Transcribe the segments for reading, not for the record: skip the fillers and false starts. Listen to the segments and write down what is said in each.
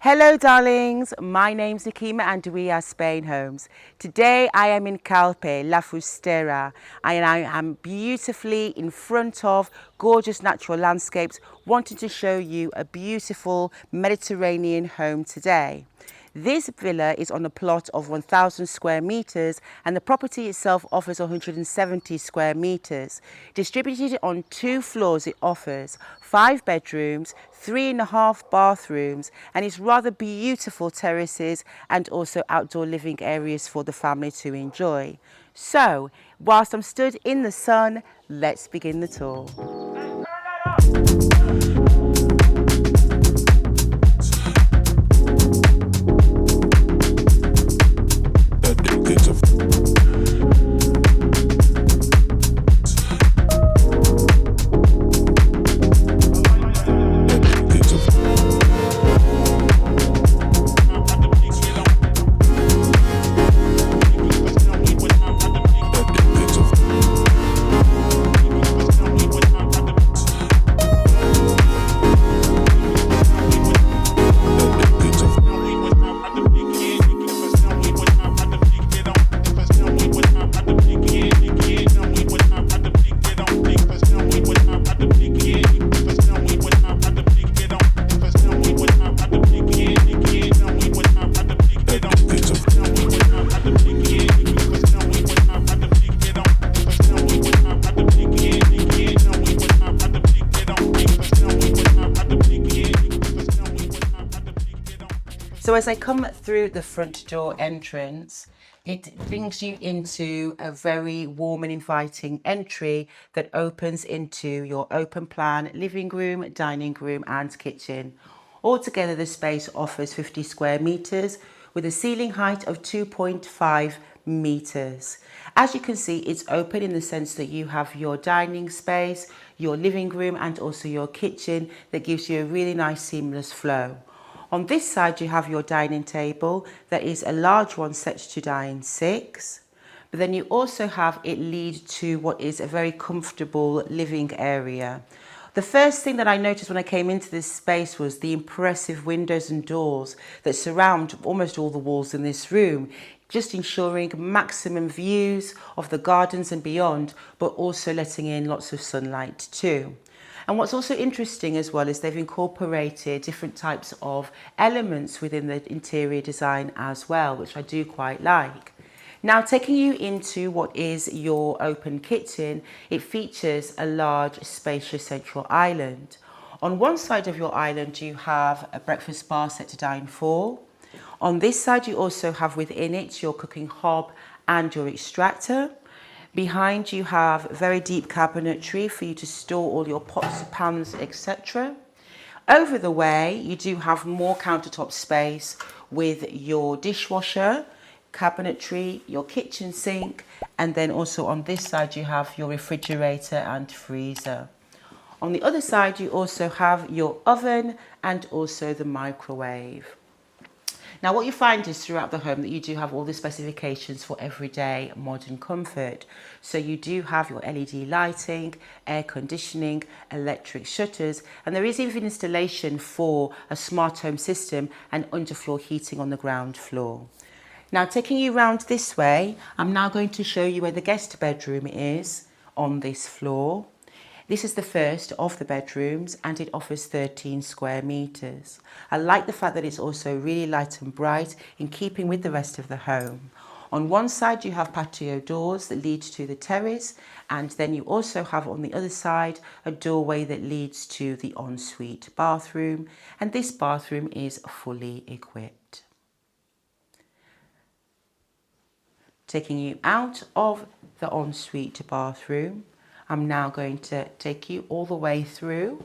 Hello darlings, my name's Nikima and we are Spainhomes. Today I am in Calpe, La Fustera, and I am beautifully in front of gorgeous natural landscapes, wanting to show you a beautiful Mediterranean home today. This villa is on a plot of 1,000 square meters and the property itself offers 170 square meters. Distributed on 2 floors, it offers 5 bedrooms, 3.5 bathrooms, and it's rather beautiful terraces and also outdoor living areas for the family to enjoy. So, whilst I'm stood in the sun, let's begin the tour. So as I come through the front door entrance, it brings you into a very warm and inviting entry that opens into your open plan living room, dining room and kitchen. Altogether, the space offers 50 square meters with a ceiling height of 2.5 meters. As you can see, it's open in the sense that you have your dining space, your living room and also your kitchen that gives you a really nice seamless flow. On this side, you have your dining table. That is a large one set to dine 6. But then you also have it lead to what is a very comfortable living area. The first thing that I noticed when I came into this space was the impressive windows and doors that surround almost all the walls in this room, just ensuring maximum views of the gardens and beyond, but also letting in lots of sunlight too. And what's also interesting as well is they've incorporated different types of elements within the interior design as well, which I do quite like. Now, taking you into what is your open kitchen, it features a large, spacious central island. On one side of your island, you have a breakfast bar set to dine 4. On this side, you also have within it your cooking hob and your extractor. Behind you have very deep cabinetry for you to store all your pots, pans, etc. Over the way, you do have more countertop space with your dishwasher, cabinetry, your kitchen sink, and then also on this side you have your refrigerator and freezer. On the other side, you also have your oven and also the microwave. Now, what you find is throughout the home that you do have all the specifications for everyday modern comfort. So you do have your LED lighting, air conditioning, electric shutters, and there is even installation for a smart home system and underfloor heating on the ground floor. Now, taking you around this way, I'm now going to show you where the guest bedroom is on this floor. This is the first of the bedrooms and it offers 13 square meters. I like the fact that it's also really light and bright in keeping with the rest of the home. On one side you have patio doors that lead to the terrace, and then you also have on the other side a doorway that leads to the ensuite bathroom, and this bathroom is fully equipped. Taking you out of the ensuite bathroom, I'm now going to take you all the way through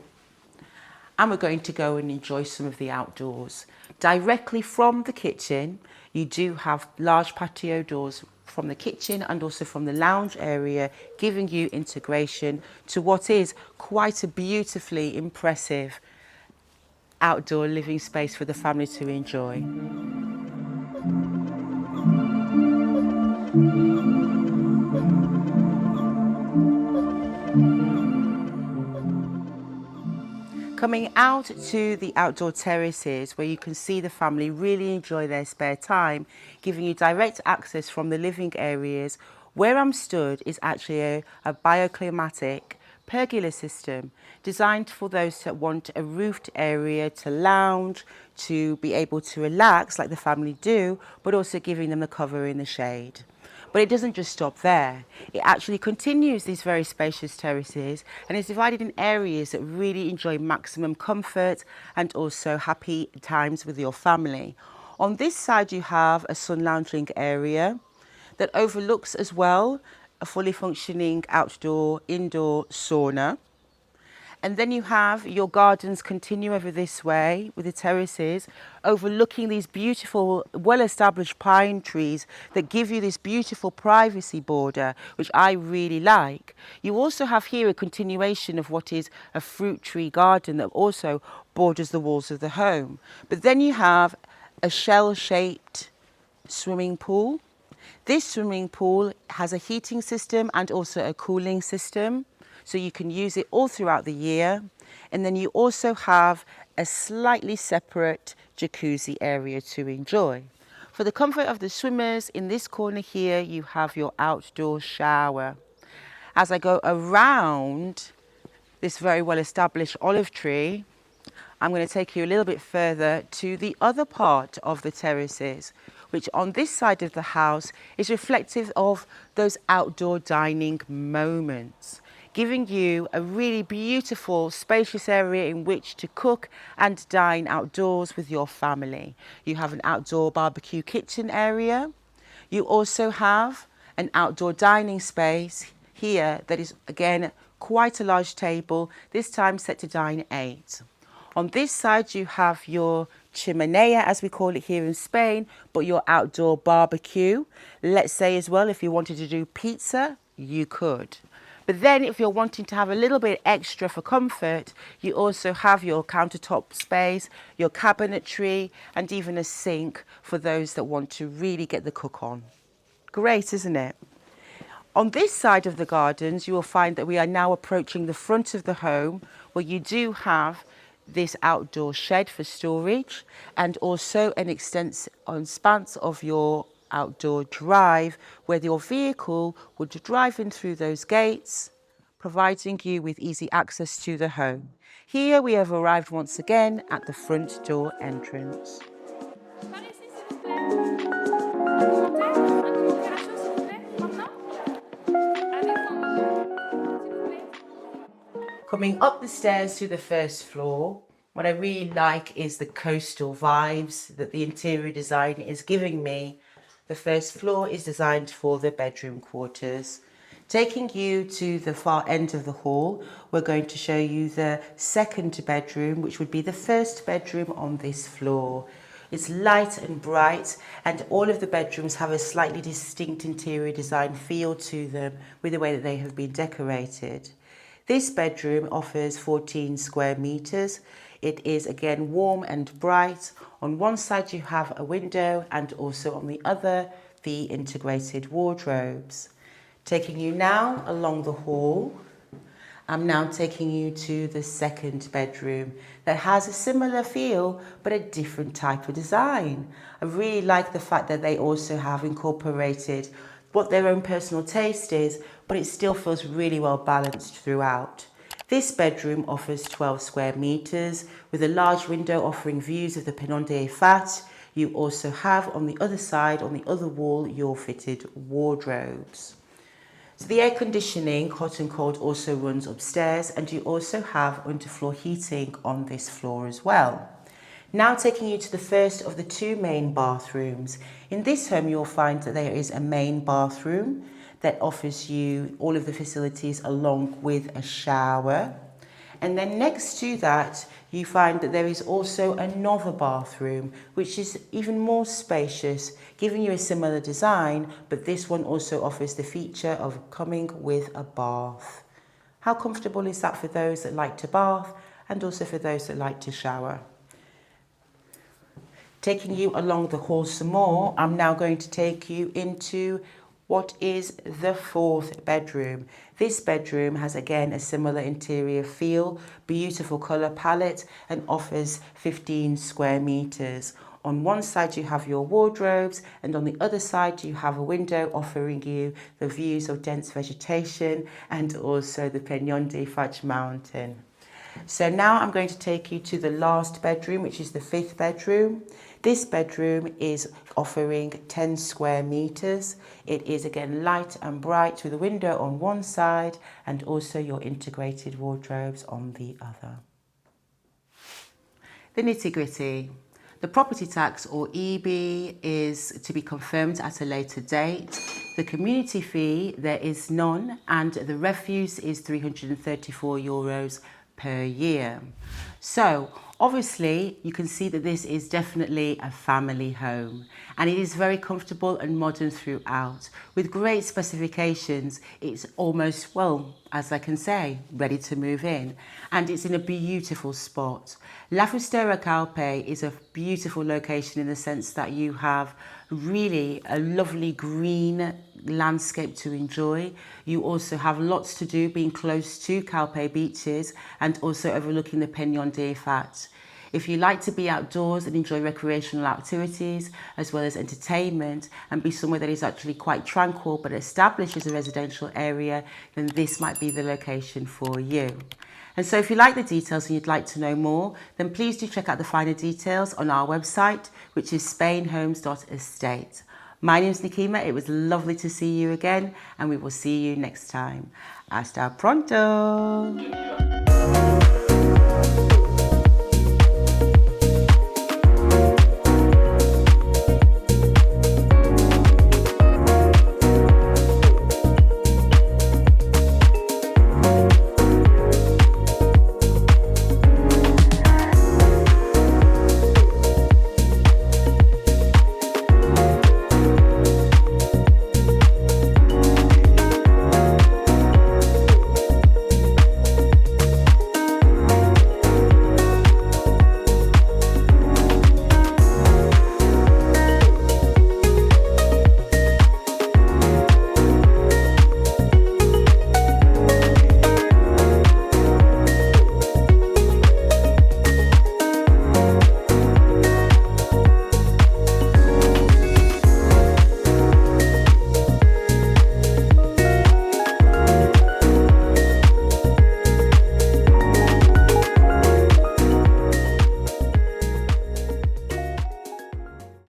and we're going to go and enjoy some of the outdoors. Directly from the kitchen, you do have large patio doors from the kitchen and also from the lounge area, giving you integration to what is quite a beautifully impressive outdoor living space for the family to enjoy. Coming out to the outdoor terraces where you can see the family really enjoy their spare time, giving you direct access from the living areas. Where I'm stood is actually a bioclimatic pergola system designed for those that want a roofed area to lounge, to be able to relax like the family do, but also giving them the cover in the shade. But it doesn't just stop there. It actually continues these very spacious terraces and is divided in areas that really enjoy maximum comfort and also happy times with your family. On this side, you have a sun lounging area that overlooks as well a fully functioning outdoor indoor sauna. And then you have your gardens continue over this way with the terraces, overlooking these beautiful, well-established pine trees that give you this beautiful privacy border, which I really like. You also have here a continuation of what is a fruit tree garden that also borders the walls of the home. But then you have a shell-shaped swimming pool. This swimming pool has a heating system and also a cooling system, so you can use it all throughout the year. And then you also have a slightly separate jacuzzi area to enjoy. For the comfort of the swimmers, in this corner here, you have your outdoor shower. As I go around this very well-established olive tree, I'm going to take you a little bit further to the other part of the terraces, which on this side of the house is reflective of those outdoor dining moments, giving you a really beautiful, spacious area in which to cook and dine outdoors with your family. You have an outdoor barbecue kitchen area. You also have an outdoor dining space here that is, again, quite a large table, this time set to dine 8. On this side, you have your chimenea, as we call it here in Spain, but your outdoor barbecue. Let's say as well, if you wanted to do pizza, you could. But then if you're wanting to have a little bit extra for comfort, you also have your countertop space, your cabinetry, and even a sink for those that want to really get the cook on. Great, isn't it? On this side of the gardens, you will find that we are now approaching the front of the home, where you do have this outdoor shed for storage and also an extensive expanse of your outdoor drive where your vehicle would drive in through those gates, providing you with easy access to the home. Here we have arrived once again at the front door entrance. Coming up the stairs to the first floor, what I really like is the coastal vibes that the interior design is giving me. The first floor is designed for the bedroom quarters. Taking you to the far end of the hall, we're going to show you the second bedroom, which would be the first bedroom on this floor. It's light and bright, and all of the bedrooms have a slightly distinct interior design feel to them with the way that they have been decorated. This bedroom offers 14 square meters. It is again warm and bright. On one side you have a window and also on the other the integrated wardrobes. Taking you now along the hall, I'm now taking you to the second bedroom that has a similar feel but a different type of design. I really like the fact that they also have incorporated what their own personal taste is, but it still feels really well balanced throughout. This bedroom offers 12 square meters with a large window offering views of the Peñón de Ifat. You also have on the other side, on the other wall, your fitted wardrobes. So the air conditioning, hot and cold, also runs upstairs, and you also have underfloor heating on this floor as well. Now taking you to the first of the two main bathrooms. In this home, you'll find that there is a main bathroom that offers you all of the facilities along with a shower. And then next to that, you find that there is also another bathroom, which is even more spacious, giving you a similar design, but this one also offers the feature of coming with a bath. How comfortable is that for those that like to bath and also for those that like to shower? Taking you along the hall some more, I'm now going to take you into What is the fourth bedroom? This bedroom has again a similar interior feel, beautiful colour palette, and offers 15 square metres. On one side you have your wardrobes, and on the other side you have a window offering you the views of dense vegetation and also the Peñón de Fach mountain. So now I'm going to take you to the last bedroom, which is the fifth bedroom. This bedroom is offering 10 square metres. It is again light and bright with a window on one side and also your integrated wardrobes on the other. The nitty-gritty. The property tax or EB is to be confirmed at a later date. The community fee, there is none, and the refuse is €334 per year. So obviously you can see that this is definitely a family home, and it is very comfortable and modern throughout with great specifications. It's almost, well, as I can say, ready to move in, and it's in a beautiful spot. La Fustera Calpe is a beautiful location in the sense that you have really a lovely green landscape to enjoy. You also have lots to do being close to Calpe beaches and also overlooking the Peñón de Fach. If you like to be outdoors and enjoy recreational activities as well as entertainment and be somewhere that is actually quite tranquil but established as a residential area, then this might be the location for you. And so if you like the details and you'd like to know more, then please do check out the finer details on our website, which is spainhomes.estate. My name's Nikima. It was lovely to see you again, and we will see you next time. Hasta pronto!